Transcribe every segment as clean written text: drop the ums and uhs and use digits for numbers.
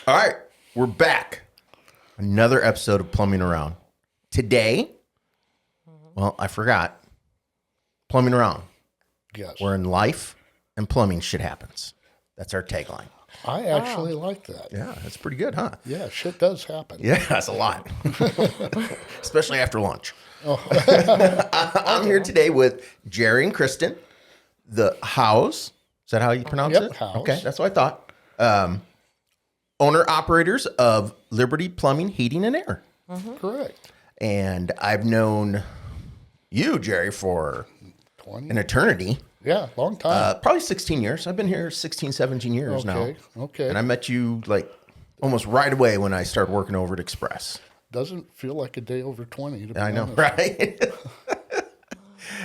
All right, we're back. Another episode of Plumbing Around. Today, well, I forgot. Plumbing Around. Yes. Where in life and plumbing shit happens. That's our tagline. I actually like that. Yeah, that's pretty good, huh? Yeah, shit does happen. Yeah, that's a lot. Especially after lunch. Oh. I'm here today with Jerry and Kristen, the House. Is that how you pronounce Yep, it? House. Okay, that's what I thought. Owner-operators of Liberty Plumbing, Heating, and Air. Correct. And I've known you, Jerry, for 20. an eternity. Yeah, long time. Probably 16 years. I've been here 16, 17 years now. Okay. And I met you like almost right away when I started working over at Express. Doesn't feel like a day over 20. To be I know, honest. right?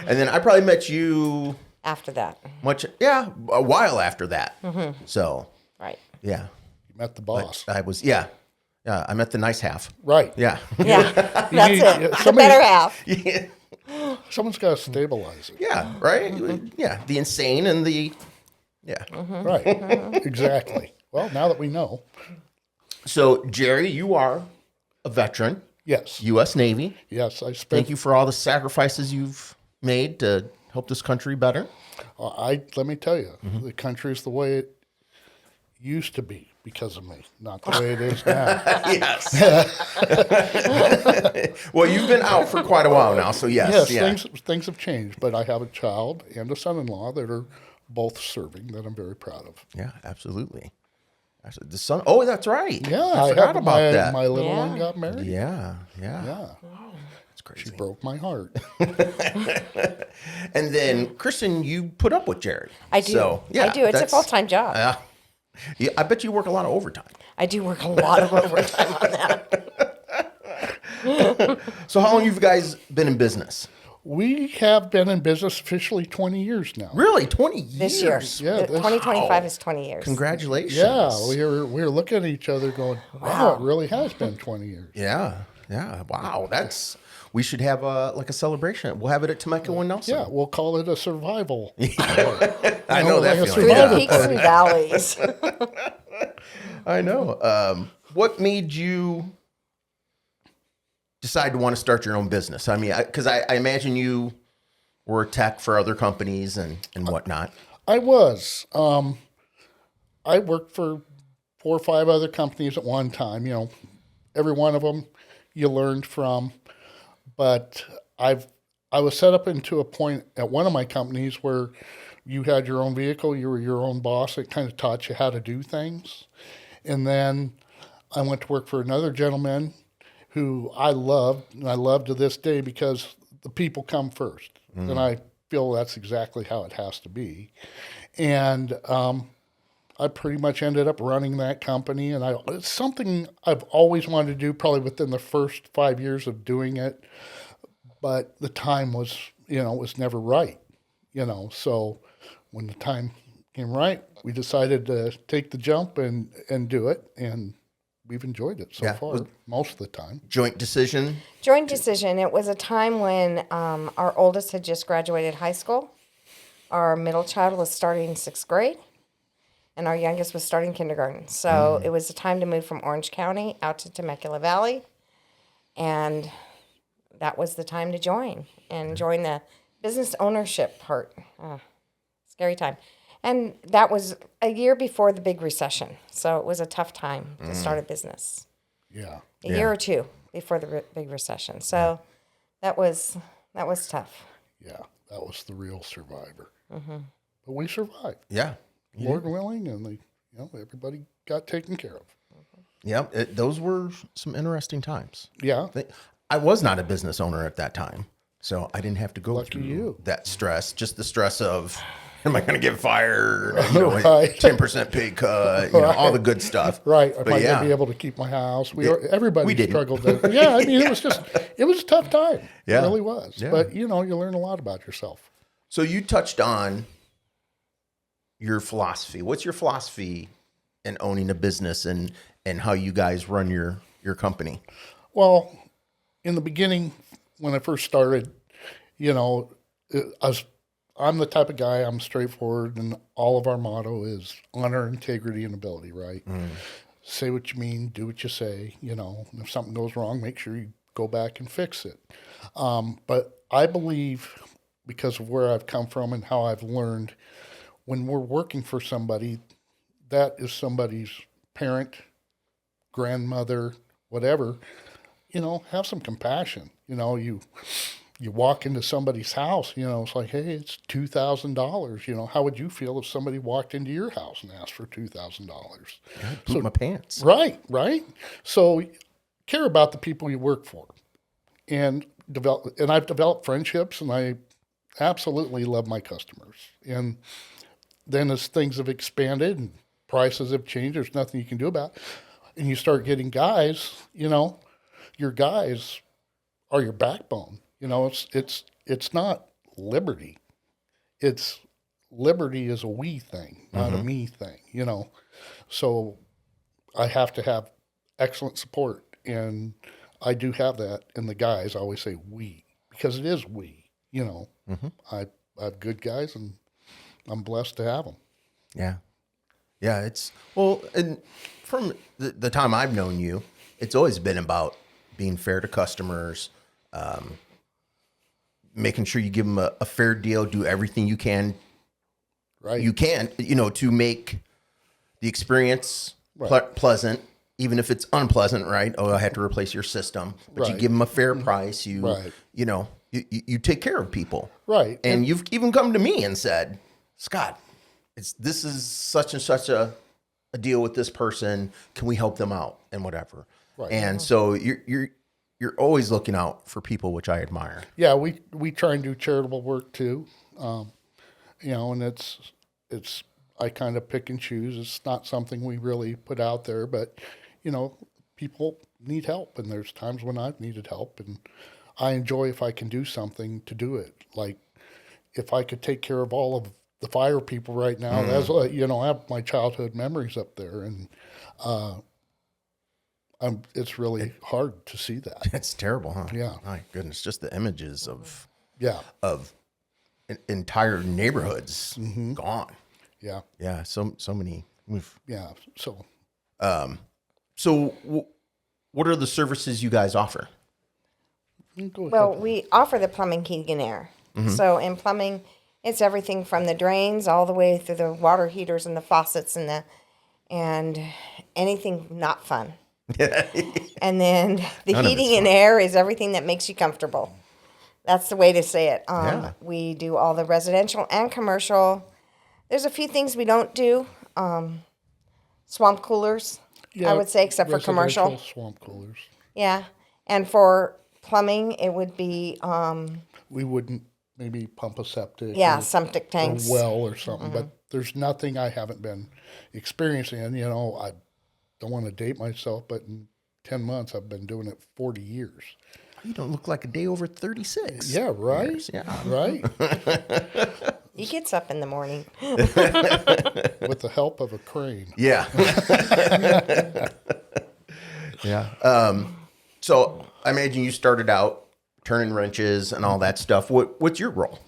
And then I probably met you After that. a while after that. So, Right. yeah. You met the boss. I was, I met the nice half. Right. Yeah. Yeah. That's need- it. The somebody- better half. Someone's got to stabilize it. Yeah, right? Yeah, the insane and the, Right. Exactly. Well, now that we know. So, Jerry, you are a veteran, Yes. U.S. Navy. Yes. I spent. Thank you for all the sacrifices you've made to help this country better. Let me tell you, the country's the way it used to be because of me, not the way it is now. Yes. Well, you've been out for quite a while now, so yes. Things have changed, but I have a child and a son-in-law that are both serving that I'm very proud of. Yeah, absolutely. Actually, the son. Oh, that's right. Yeah, I forgot about that. My little Yeah. one got married. Yeah. Yeah, It's crazy. she broke my heart. And then, Kristen, you put up with Jerry. I do. So, yeah, I do. It's a that's- full-time job. Yeah, I bet you work a lot of overtime. I do work a lot of overtime on that. So, how long have you guys been in business? We have been in business officially 20 years now. Really, 20 years. This year. Yeah, this- 2025 is 20 years. Congratulations. Yeah, we were looking at each other going, wow, it really has been 20 years. Yeah. Wow, we should have a celebration. We'll have it at Temecula Winnelson. Yeah, we'll call it a survival. I know that like a feeling. Through survivor the peaks and valleys. I know. What made you decide to want to start your own business? I mean, because I imagine you were a tech for other companies and whatnot. I was. I worked for 4 or 5 other companies at one time. You know, every one of them you learned from. But I was set up into a point at one of my companies where you had your own vehicle, you were your own boss. It kind of taught you how to do things. And then I went to work for another gentleman who I loved, and I love to this day because the people come first. And I feel that's exactly how it has to be. And I pretty much ended up running that company, and it's something I've always wanted to do, probably within the first 5 years of doing it. But the time was, was never right, So when the time came right, we decided to take the jump and do it, and we've enjoyed it so far, most of the time. Joint decision. Joint decision. It was a time when our oldest had just graduated high school. Our middle child was starting 6th grade. And our youngest was starting kindergarten. So it was a time to move from Orange County out to Temecula Valley. And that was the time to join the business ownership part. Scary time. And that was a year before the big recession. So it was a tough time to start a business. Yeah. A year or two before the big recession. So that was tough. Yeah, that was the real survivor. But we survived. Yeah. Lord willing, and everybody got taken care of. Yeah. Those were some interesting times. Yeah. I was not a business owner at that time, so I didn't have to go Lucky through you. that stress. Just the stress of, am I going to get fired? Right. 10% pay cut, all the good stuff. Right. Am But I yeah. going to be able to keep my house? Everybody didn't. struggled. Yeah, I mean, it was a tough time. Yeah. It really was. Yeah. But, you learn a lot about yourself. So you touched on your philosophy. What's your philosophy in owning a business and how you guys run your company? Well, in the beginning, when I first started, I'm the type of guy, I'm straightforward, and all of our motto is honor, integrity, and ability, right? say what you mean, do what you say. And if something goes wrong, make sure you go back and fix it. But I believe, because of where I've come from and how I've learned, when we're working for somebody, that is somebody's parent, grandmother, whatever. Have some compassion. You walk into somebody's house, it's like, hey, it's $2,000. How would you feel if somebody walked into your house and asked for $2,000? I'd poop my pants. Right. So care about the people you work for, and I've developed friendships, and I absolutely love my customers. And then as things have expanded and prices have changed, there's nothing you can do about it. And you start getting guys, your guys are your backbone. It's not liberty. It's liberty is a we thing, not a me thing, So I have to have excellent support, and I do have that. And the guys always say we, because it is we, I have good guys, and I'm blessed to have them. Yeah. Yeah. And from the time I've known you, it's always been about being fair to customers, making sure you give them a fair deal, do everything you can. Right. You can, to make the experience pleasant, even if it's unpleasant, right? Oh, I had to replace your system, but you give them a fair price. You take care of people. Right. And you've even come to me and said, Scott, this is such and such a deal with this person. Can we help them out and whatever? Right. And so you're always looking out for people, which I admire. Yeah, we try and do charitable work too, and it's I kind of pick and choose. It's not something we really put out there, but people need help, and there's times when I've needed help, and I enjoy if I can do something to do it. Like if I could take care of all of the fire people right now, that's I have my childhood memories up there, and it's really hard to see that. It's terrible, huh? Yeah. My goodness, just the images of entire neighborhoods gone. Yeah. Yeah. So many. Yeah. So. What are the services you guys offer? Well, we offer the plumbing, heating, and air. So in plumbing, it's everything from the drains all the way through the water heaters and the faucets and anything not fun. And then the heating and air is everything that makes you comfortable. That's the way to say it. We do all the residential and commercial. There's a few things we don't do. Swamp coolers, I would say, except for commercial. Swamp coolers. Yeah. And for plumbing, it would be... we wouldn't maybe pump a septic. Yeah, septic tanks. Or well or something. But there's nothing I haven't been experiencing. I don't want to date myself, but in 10 months, I've been doing it 40 years. You don't look like a day over 36. Yeah, right? Years. Yeah. Right? He gets up in the morning. With the help of a crane. Yeah. Yeah. So I imagine you started out turning wrenches and all that stuff. What's your role?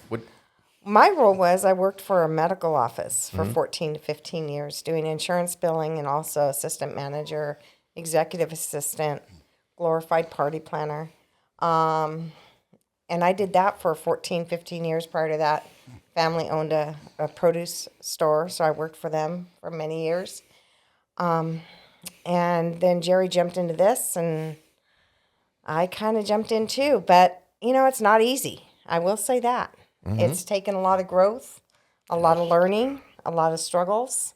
My role was I worked for a medical office for 14 to 15 years doing insurance billing and also assistant manager, executive assistant, glorified party planner. And I did that for 14, 15 years. Prior to that, family owned a produce store, so I worked for them for many years. And then Jerry jumped into this, and I kind of jumped in too. But, it's not easy. I will say that. It's taken a lot of growth, a lot of learning, a lot of struggles,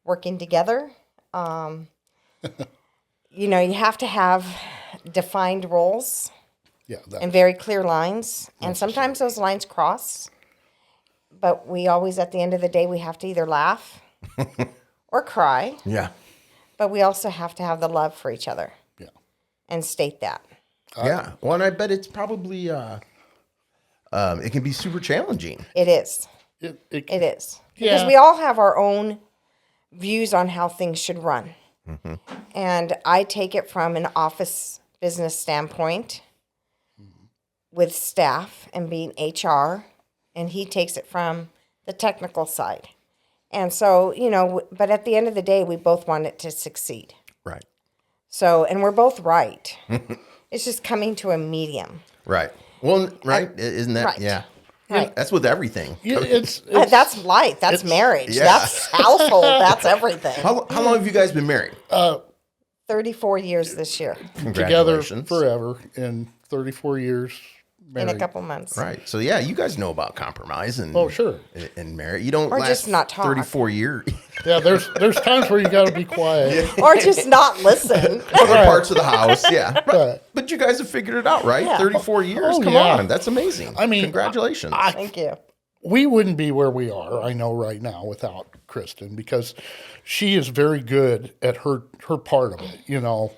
working together. You have to have defined roles and very clear lines. And sometimes those lines cross. But we always, at the end of the day, we have to either laugh or cry. Yeah. But we also have to have the love for each other. Yeah. And state that. Yeah. Well, and I bet it's probably... it can be super challenging. It is. It is. Yeah. Because we all have our own views on how things should run. And I take it from an office business standpoint with staff and being HR, and he takes it from the technical side. And so, but at the end of the day, we both want it to succeed. Right. So, and we're both right. It's just coming to a medium. Right. Well, right. Isn't that? Right. Yeah. Right. That's with everything. Yeah, That's life. That's marriage. yeah. That's household. That's everything. How long have you guys been married? 34 years this year together Congratulations. forever in 34 years. in Married. a couple months. Right. So yeah, you guys know about compromise and Oh, sure. and marriage. You don't Or last just not talk. 34 years. Yeah, there's times where you got to be quiet. Or just not listen. Other parts of the house, yeah. Right. But you guys have figured it out, right? Yeah. 34 years. Oh, Come yeah. on, that's amazing. I mean, congratulations. Thank you. We wouldn't be where we are, I know right now, without Kristen, because she is very good at her part of it. You know,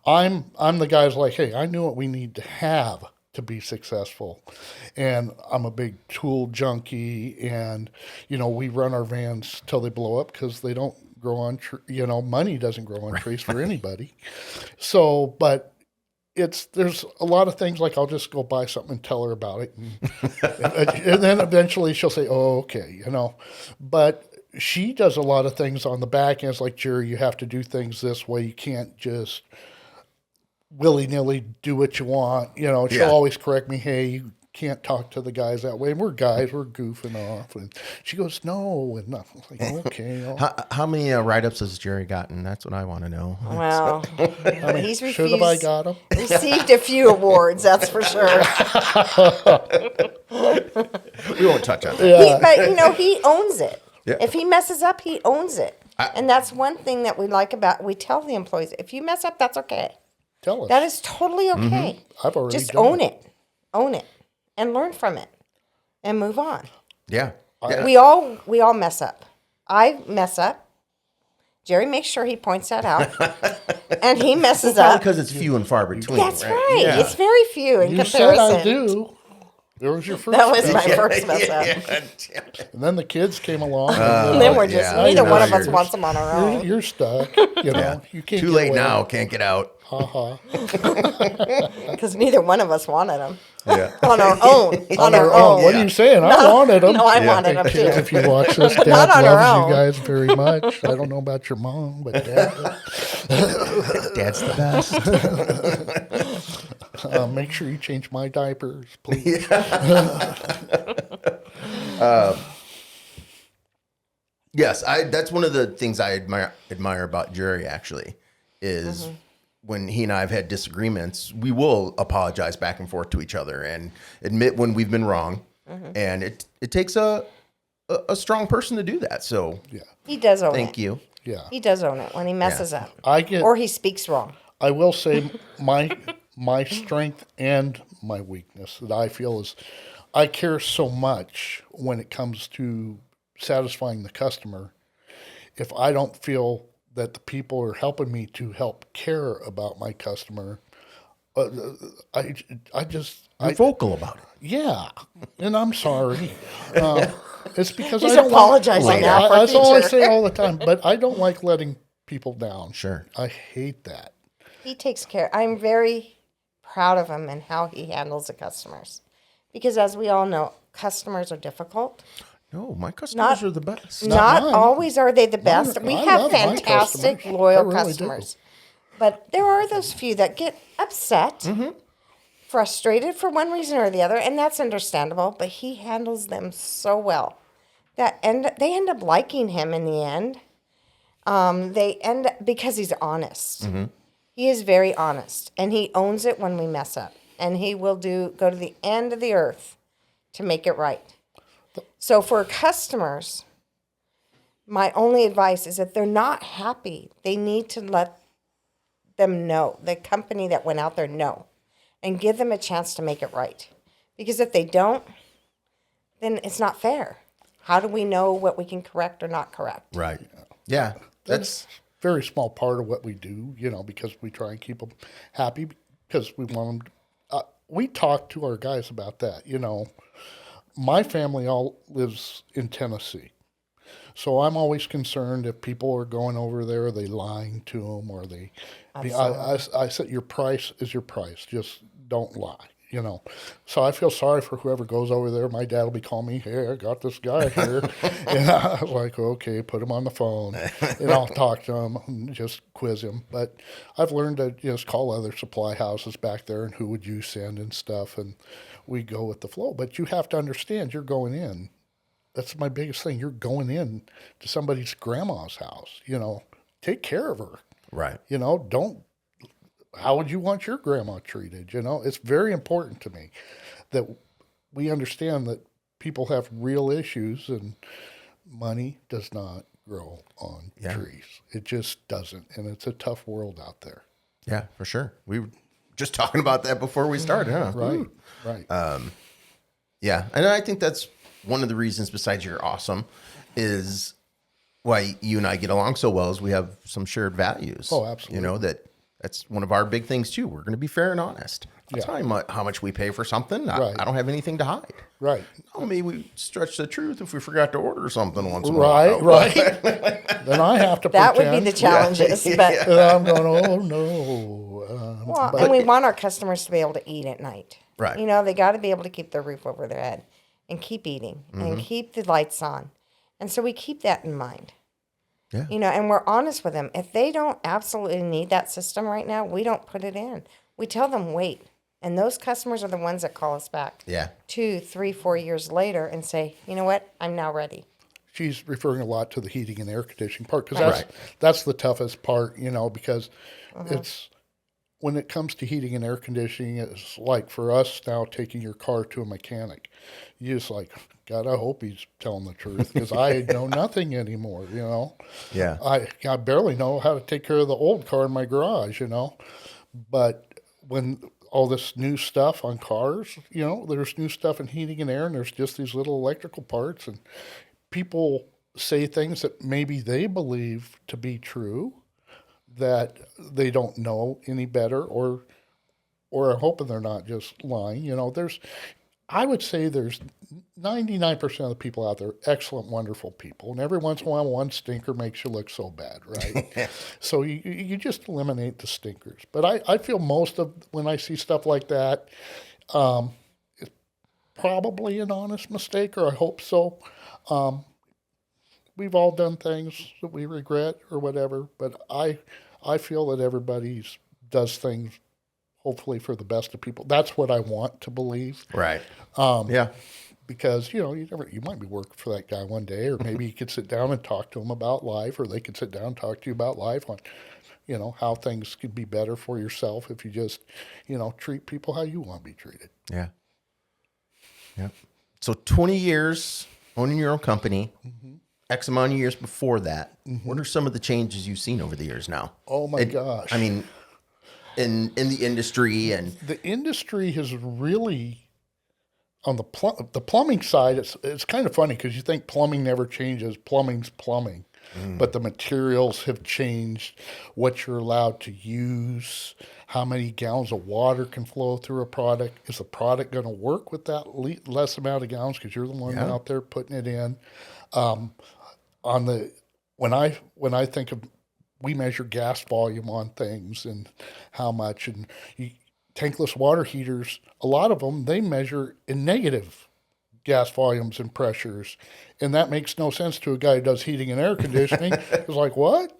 I'm the guy's like, hey, I knew what we need to have to be successful, and I'm a big tool junkie, and you know, we run our vans till they blow up because they don't grow on. Money doesn't grow on trees for anybody. So, but. There's a lot of things like I'll just go buy something and tell her about it, and then eventually she'll say, "Oh, okay," But she does a lot of things on the back end. It's like, Jerry, you have to do things this way. You can't just willy nilly do what you want. She'll Yeah. always correct me. Hey, you can't talk to the guys that way. And we're guys, we're goofing off, and she goes, "No," and I'm like, okay. How many write-ups has Jerry gotten? That's what I want to know. Well, he's Should have I got him? received a few awards, that's for sure. We won't touch on that. Yeah. But he owns it. Yeah. If he messes up, he owns it. And that's one thing that we like we tell the employees, if you mess up, that's okay. Tell us. That is totally okay. I've already Just done own it. Own it. And learn from it. And move on. Yeah. Yeah. We all mess up. I mess up. Jerry makes sure he points that out. And he messes Probably up. because it's few and far between. That's right. Yeah. It's very few in You comparison. said I do. There was your first. That was my step. first mess up. Yeah. And then the kids came along. And then we're just, yeah. neither I one know of us yours. wants them on our own. You're stuck. Yeah. You can't. Too get late away. now. Can't get out. Because neither one of us wanted them. Yeah. On our own. on our Oh, own. what are you saying? I wanted them. No, I wanted them Kids, too. if you watch this, But Dad not on our loves own. you guys very much. I don't know about your mom, but Dad. Dad's the best. Make sure you change my diapers, please. Yes, that's one of the things I admire about Jerry, actually, is when he and I have had disagreements, we will apologize back and forth to each other and admit when we've been wrong. And it takes a strong person to do that. So Yeah, He does own it. thank you. yeah. He does own it when he messes up. Or he speaks wrong. I will say my strength and my weakness that I feel is I care so much when it comes to satisfying the customer. If I don't feel that the people are helping me to help care about my customer, I You're vocal about it. yeah, and I'm sorry. It's because He's I don't apologizing like, now for that's all I future. say all the time. But I don't like letting people down. Sure. I hate that. He takes care. I'm very proud of him and how he handles the customers. Because as we all know, customers are difficult. No, my customers are the best. Not mine. always are they the best. We I have love my fantastic, customers. loyal I really do. customers. But there are those few that get upset, frustrated for one reason or the other, and that's understandable. But he handles them so well that they end up liking him in the end. Because he's honest. He is very honest, and he owns it when we mess up, and he will go to the end of the earth to make it right. So for customers, my only advice is if they're not happy, they need to let them know, the company that went out there know, and give them a chance to make it right. Because if they don't, then it's not fair. How do we know what we can correct or not correct? Right. Yeah. That's Very small part of what we do, because we try and keep them happy because we want them. We talk to our guys about that. My family all lives in Tennessee, so I'm always concerned if people are going over there, are they lying to them, or they? I said your price is your price. Just don't lie. So I feel sorry for whoever goes over there. My dad will be calling me, hey, I got this guy here. And I was like, okay, put him on the phone. And I'll talk to him and just quiz him. But I've learned to just call other supply houses back there and who would you send and stuff. And we go with the flow. But you have to understand you're going in. That's my biggest thing. You're going in to somebody's grandma's house, take care of her. Right. How would you want your grandma treated? It's very important to me that we understand that people have real issues and money does not grow on trees. It just doesn't. And it's a tough world out there. Yeah, for sure. We were just talking about that before we started, huh? Right. Right. Yeah. And I think that's one of the reasons, besides you're awesome, is why you and I get along so well is we have some shared values. Oh, absolutely. That's one of our big things too. We're going to be fair and honest. I'll tell you how much we pay for something. I don't have anything to hide. Right. Maybe we stretch the truth if we forgot to order something once in a while. Right. Then I have to That pretend. would be the challenges. But And I'm going, oh, no. and we want our customers to be able to eat at night. Right. They got to be able to keep their roof over their head and keep eating and keep the lights on. And so we keep that in mind. Yeah. And we're honest with them. If they don't absolutely need that system right now, we don't put it in. We tell them wait. And those customers are the ones that call us back 2, 3, 4 years later and say, you know what, I'm now ready. She's referring a lot to the heating and air conditioning part because that's the toughest part, because it's when it comes to heating and air conditioning, it's like for us now taking your car to a mechanic. You just like, God, I hope he's telling the truth because I know nothing anymore, Yeah. I barely know how to take care of the old car in my garage, But when all this new stuff on cars, there's new stuff in heating and air and there's just these little electrical parts and people say things that maybe they believe to be true that they don't know any better or are hoping they're not just lying. I would say there's 99% of the people out there, excellent, wonderful people. And every once in a while, one stinker makes you look so bad, right? So you just eliminate the stinkers. But I feel most of when I see stuff like that, it's probably an honest mistake, or I hope so. We've all done things that we regret or whatever, but I feel that everybody does things hopefully for the best of people. That's what I want to believe. Right. Because, you might be working for that guy one day, or maybe you could sit down and talk to him about life, or they could sit down and talk to you about life on, how things could be better for yourself if you just, treat people how you want to be treated. Yeah. Yeah. So 20 years owning your own company, X amount of years before that. What are some of the changes you've seen over the years now? Oh my gosh. I mean, in the industry and the industry has really on the plumbing side. It's kind of funny because you think plumbing never changes. Plumbing's plumbing, but the materials have changed. What you're allowed to use, how many gallons of water can flow through a product. Is the product going to work with that less amount of gallons because you're the one out there putting it in? When I think of, we measure gas volume on things and how much, and tankless water heaters, a lot of them, they measure in negative gas volumes and pressures. And that makes no sense to a guy who does heating and air conditioning. It's like, what?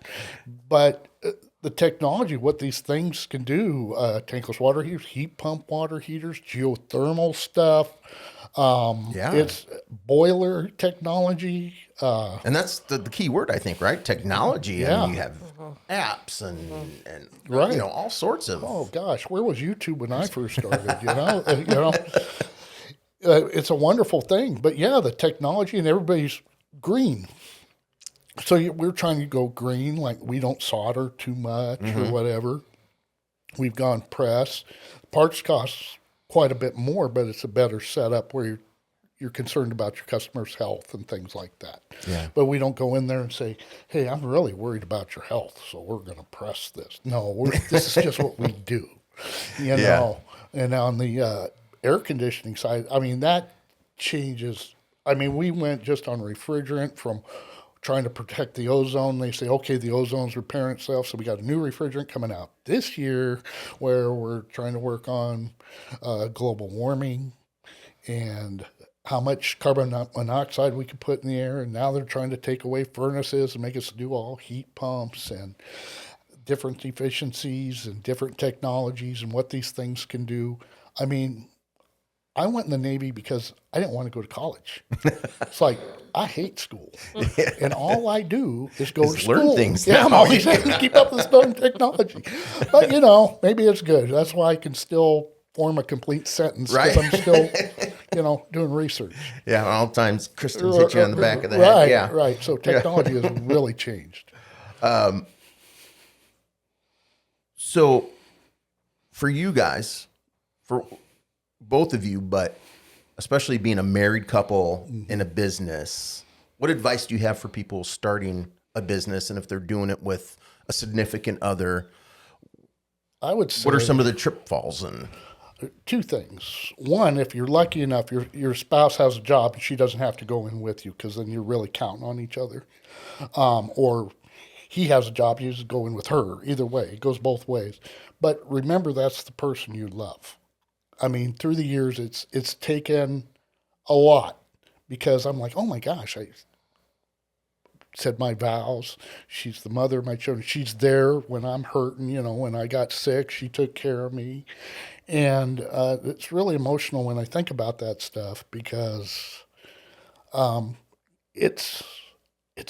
But the technology, what these things can do, tankless water heaters, heat pump water heaters, geothermal stuff. It's boiler technology. And that's the key word, I think, right? Technology. Yeah. I mean, you have apps and Right. all sorts of. Oh gosh, where was YouTube when I first started? It's a wonderful thing. But yeah, the technology and everybody's green. So we're trying to go green, like we don't solder too much or whatever. We've gone press. Parts cost quite a bit more, but it's a better setup where you're concerned about your customer's health and things like that. Yeah. But we don't go in there and say, hey, I'm really worried about your health, so we're going to press this. No, this is just what we do, know. And on the air conditioning side, I mean, that changes. I mean, we went just on refrigerant from trying to protect the ozone. They say, okay, the ozone's repairing itself, so we got a new refrigerant coming out this year where we're trying to work on global warming and how much carbon monoxide we could put in the air. And now they're trying to take away furnaces and make us do all heat pumps and different efficiencies and different technologies and what these things can do. I mean, I went in the Navy because I didn't want to go to college. It's like, I hate school. And all I do is go to school. Learn things. Yeah, I'm always having to keep up with darn technology. But, maybe it's good. That's why I can still form a complete sentence because I'm still, doing research. Yeah, all the times Kristen hit you on the back of the head. Right, Yeah. right. So technology has really changed. So for you guys, for both of you, but especially being a married couple in a business, what advice do you have for people starting a business? And if they're doing it with a significant other, I would say, what are some of the trip falls? And two things. One, if you're lucky enough, your spouse has a job and she doesn't have to go in with you, because then you're really counting on each other. Or he has a job, you just go in with her. Either way, it goes both ways. But remember, that's the person you love. I mean, through the years, it's taken a lot, because I'm like, oh my gosh, I said my vows. She's the mother of my children. She's there when I'm hurting, when I got sick, she took care of me. And it's really emotional when I think about that stuff, because it's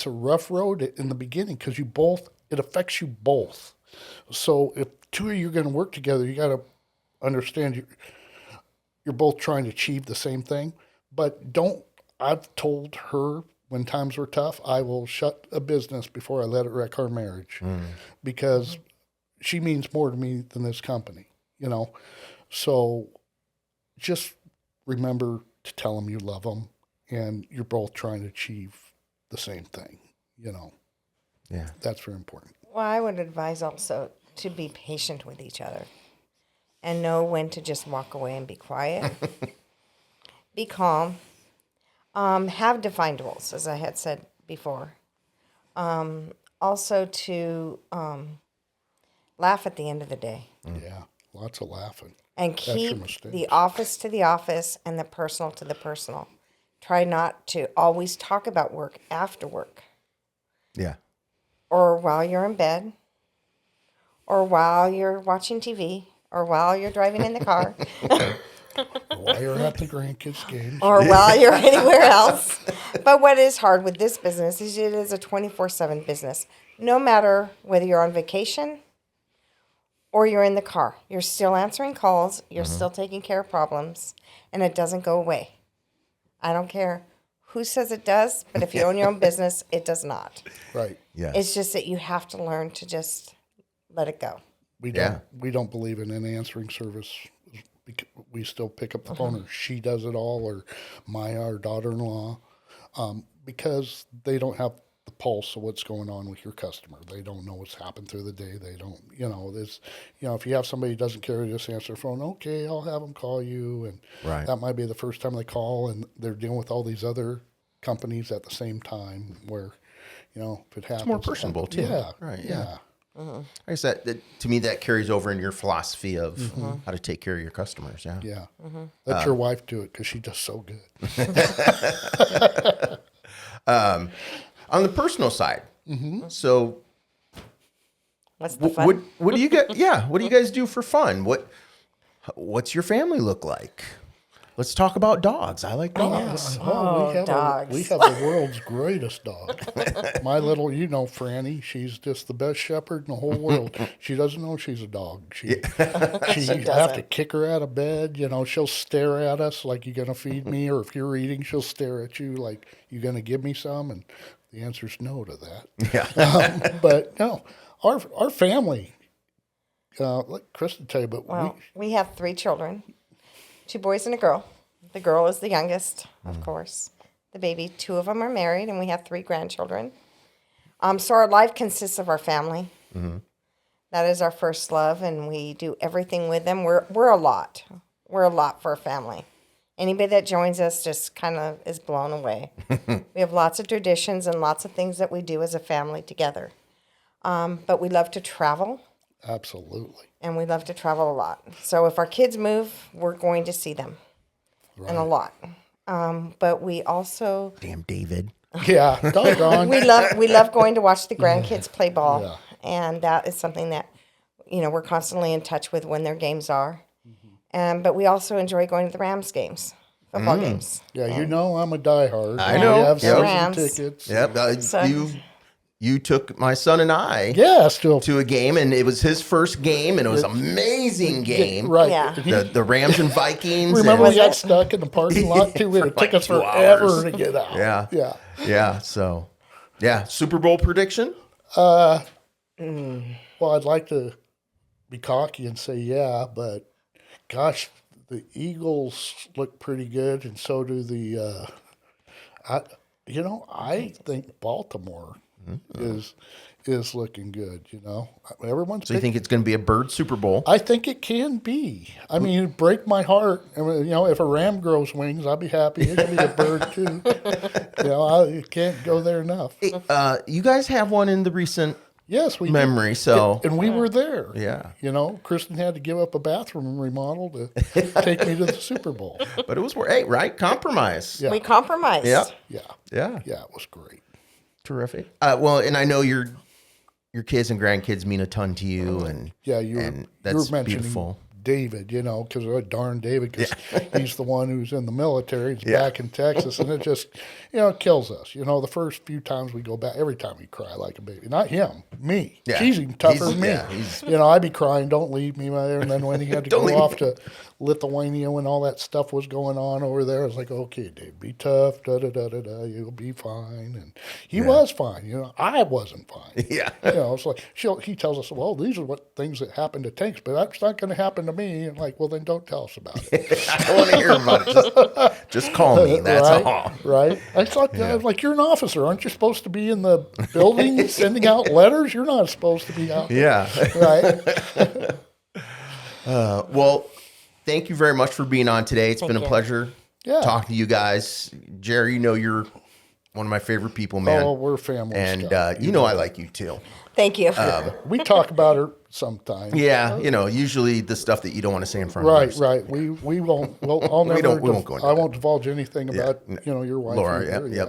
a rough road in the beginning, because it affects you both. So if two of you are going to work together, you got to understand you're both trying to achieve the same thing. But I've told her when times were tough, I will shut a business before I let it wreck our marriage, because she means more to me than this company, So just remember to tell them you love them and you're both trying to achieve the same thing, yeah, That's very important. Well, I would advise also to be patient with each other and know when to just walk away and be quiet. Be calm. Have defined rules, as I had said before. Also to laugh at the end of the day. Yeah, lots of laughing. And That's your keep mistake. the office to the office and the personal to the personal. Try not to always talk about work after work, yeah, or while you're in bed, or while you're watching TV, or while you're driving in the car, While you're at the grandkids' games. or while you're anywhere else. But what is hard with this business is it is a 24/7 business. No matter whether you're on vacation or you're in the car, you're still answering calls, you're still taking care of problems, and it doesn't go away. I don't care who says it does, but if you own your own business, it does not. Right. yeah. It's just that you have to learn to just let it go. We Yeah. don't believe in an answering service. We still pick up the phone, or she does it all, or our daughter-in-law, because they don't have the pulse of what's going on with your customer. They don't know what's happened through the day. They don't, if you have somebody who doesn't care, just answer the phone. Okay, I'll have them call you, and Right. that might be the first time they call, and they're dealing with all these other companies at the same time. Where, if it happens, more it personable, happens. too. Yeah, Right, yeah. yeah. I guess that to me that carries over in your philosophy of how to take care of your customers. Yeah. Yeah. Let your wife do it, because she does so good. On the personal side, so What's the fun? what do you get? Yeah, what do you guys do for fun? What's your family look like? Let's talk about dogs. I like dogs. Oh, dogs. We have the world's greatest dog. My little, Franny, she's just the best shepherd in the whole world. She doesn't know she's a dog. She have to kick her out of bed. She'll stare at us like, "You gonna feed me?" Or if you're eating, she'll stare at you like, "You gonna give me some?" And the answer's no to that. Yeah. But no, our family, let Kristen tell you, but Well, we have 3 children, 2 boys and a girl. The girl is the youngest, of course. The baby, 2 of them are married, and we have 3 grandchildren. So our life consists of our family. That is our first love, and we do everything with them. We're a lot. We're a lot for a family. Anybody that joins us just kind of is blown away. We have lots of traditions and lots of things that we do as a family together. But we love to travel. Absolutely. And we love to travel a lot. So if our kids move, we're going to see them. Right. And a lot. But we also... Damn David. Yeah, doggone. we love going to watch the grandkids play ball. Yeah. And that is something that, we're constantly in touch with when their games are. But we also enjoy going to the Rams games, football games. Yeah, I'm a diehard. I know. We have Rams. season tickets. Yep. You took my son and I to a game, and it was his first game, and it was an amazing game. Right. Yeah. The Rams and Vikings. Remember we got stuck in the parking lot, too? It took us forever to get out. Yeah. Yeah. So, Super Bowl prediction? Well, I'd like to be cocky and say but gosh, the Eagles look pretty good, and so do the. I think Baltimore is looking good. Everyone's. So you think it's going to be a bird Super Bowl? I think it can be. I mean, it'd break my heart. If a ram grows wings, I'll be happy. It can be a bird too. I can't go there enough. You guys have one in the recent. Yes, we memory. did. So and we were there. Yeah. Kristen had to give up a bathroom remodel to take me to the Super Bowl. But it was right? Compromise. Yeah. We compromised. Yeah. Yeah, it was great. Terrific. Well, and I know your kids and grandkids mean a ton to you, and you that's were mentioning beautiful. David, because darn David, because he's the one who's in the military. He's back in Texas, and it just, it kills us. The first few times we go back, every time we cry like a baby. Not him, me. Yeah. She's even tougher than me. I'd be crying, don't leave me there. And then when he had to go off to Lithuania when all that stuff was going on over there, I was like, okay, Dave, be tough, you'll be fine. And he was fine. I wasn't fine. Yeah. It's like he tells us, well, these are what things that happen to tanks, but that's not going to happen to me. And like, well, then don't tell us about it. I don't want to hear about it. Just call me. That's all. Right. I thought, I was like, you're an officer. Aren't you supposed to be in the building sending out letters? You're not supposed to be out there. Yeah. Right. Well, thank you very much for being on today. It's been a pleasure talking to you guys. Jerry, you're one of my favorite people, man. Oh, we're family. And I like you too. Thank you. We talk about her sometimes. Yeah, usually the stuff that you don't want to say in front of us. Right. We won't. Well, I'll never. We won't go into I won't divulge anything about your wife, Laura.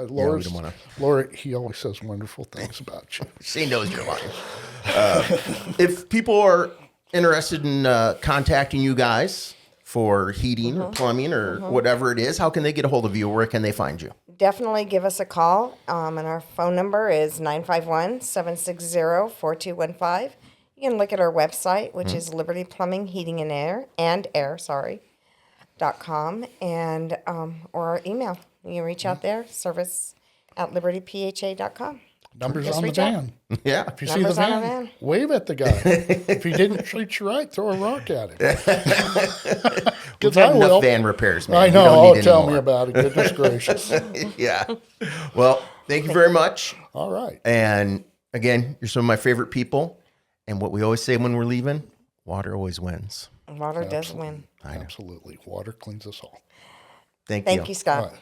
Laura. We don't wanna... Laura. He always says wonderful things about you. She knows you're lying. If people are interested in contacting you guys for heating or plumbing or whatever it is, how can they get a hold of you? Where can they find you? Definitely give us a call. And our phone number is 951-760-4215. You can look at our website, which is Liberty Plumbing, Heating and Air, .com, and or our email. You can reach out there, service@libertypha.com. Numbers on the van. Yeah. If you see the van, wave at the guy. If he didn't treat you right, throw a rock at him. We've had enough van repairs, man. I know. Tell me about it. Goodness gracious. Yeah. Well, thank you very much. All right. And again, you're some of my favorite people. And what we always say when we're leaving, water always wins. Water does win. Absolutely. Water cleans us all. Thank you. Thank you, Scott.